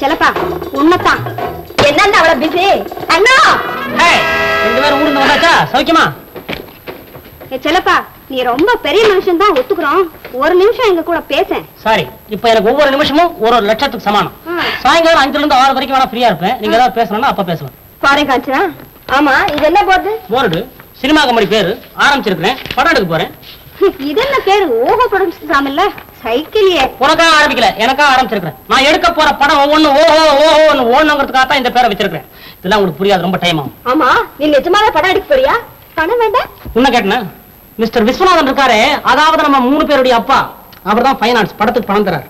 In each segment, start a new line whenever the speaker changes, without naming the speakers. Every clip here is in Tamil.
செலப்பா உன்னதான் என்னன்னு அவளை பிஸி அண்ணா.
ரெண்டு பேரும் ஊருக்கு வந்தாச்சா? சௌக்கியமா?
செலப்பா நீ ரொம்ப பெரிய மனுஷன் தான் ஒத்துக்கிறோம். ஒரு நிமிஷம் எங்க கூட பேச.
சாரி, இப்ப எனக்கு ஒவ்வொரு நிமிஷமும் ஒரு லட்சத்துக்கு சமானம். சாயங்காலம் 5 to 6 வரைக்கும் வேணா ஃப்ரீயா இருப்பேன். நீங்க ஏதாவது பேசணும்னா அப்ப பேசலாம்.
பாருங்க காஞ்சனா. ஆமா இது என்ன போர்டு?
போர்டு சினிமா கம்பெனி பேரு. ஆரம்பிச்சிருக்கிறேன், படம் எடுக்க போறேன்.
இது என்ன பேரு? ஓஹோ ப்ரொடக்ஷன்ஸ் ஆமல்ல. சைக்கிளியே
உனக்காக ஆரம்பிக்கல, எனக்காக ஆரம்பிச்சிருக்கிறேன். நான் எடுக்க போற படம் ஒவ்வொன்னு ஓஹோ ஓஹோன்னு ஓடணுங்கிறதுக்காக தான் இந்த பேரை வச்சிருக்கேன். இதெல்லாம் உங்களுக்கு புரியாது, ரொம்ப டைம் ஆகும்.
ஆமா நீ நிஜமாவே படம் எடுக்க போறியா? பணம் வேண்டாம்.
உன்ன கேட்டன மிஸ்டர் விஸ்வநாதன் இருக்காரு, அதாவது நம்ம 3 பேருடைய அப்பா. அவர் தான் ஃபைனான்ஸ் படத்துக்கு பணம் தராரு.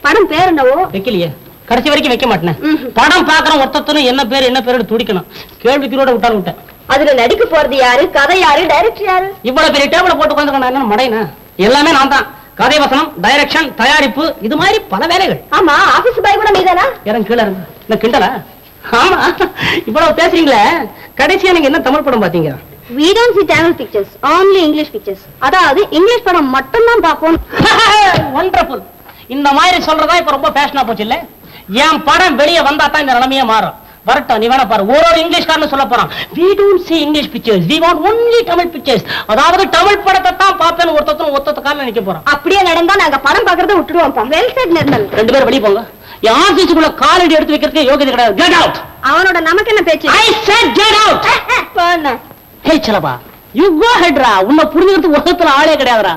படம் பேர் என்னவோ?
வைக்கலையே, கடைசி வரைக்கும் வைக்க மாட்டேன். படம் பாக்குறோம் ஒருத்தனும் என்ன பேரு துடிக்கணும். கேள்விக்குறியோட விட்டாலும் விட்டேன்.
அதுல நடிக்க போறது யாரு, கதை யாரு, டைரக்டர் யாரு?
இவ்வளவு பெரிய டேபிள போட்டு உட்கார்ந்து மடைனா எல்லாமே நான் தான். கதை வசனம், டைரக்ஷன், தயாரிப்பு, இது மாதிரி பல வேலைகள்.
ஆமா ஆபீஸ் பாய் கூட நீதானா?
இறங்க கீழே இருங்க. இந்த கிண்டலா? ஆமா இவ்வளவு பேசுறீங்களே, கடைசியா நீங்க என்ன தமிழ் படம் பாத்தீங்க?
We don't see Tamil pictures, only English pictures. அதாவது இங்கிலீஷ் படம் மட்டும் தான் பாப்போம்.
வண்டர்ஃபுல். இந்த மாதிரி சொல்றதா இப்ப ரொம்ப ஃபேஷனா போச்சு இல்ல? என் படம் வெளியே வந்தா தான் இந்த நிலைமையே மாறும். வரட்டும், நீ வேணா பாரு. ஒரு இங்கிலீஷ்காரன்னு சொல்ல போறான். We don't see English pictures, we want only Tamil pictures. அதாவது தமிழ் படத்தை தான் பாப்பேன்னு ஒருத்தர் கால்ல நிக்க போறான்.
அப்படியே நடந்தா நாங்க படம் பாக்குறத விட்டுடுவோம். Well set Nirmal.
ரெண்டு பேரும் வெளிய போங்க. என் ஆபீஸ்க்குள்ள காலடி எடுத்து வைக்கிறதுக்கு யோகியதை கிடையாது. Get out.
அவனோட நமக்கு என்ன பேச்சு?
I said get out.
போன.
ஹே சலபா, you go ahead ரா. உன்னை புரிஞ்சுக்கிறதுக்கு உலகத்துல ஆளே கிடையாதுடா.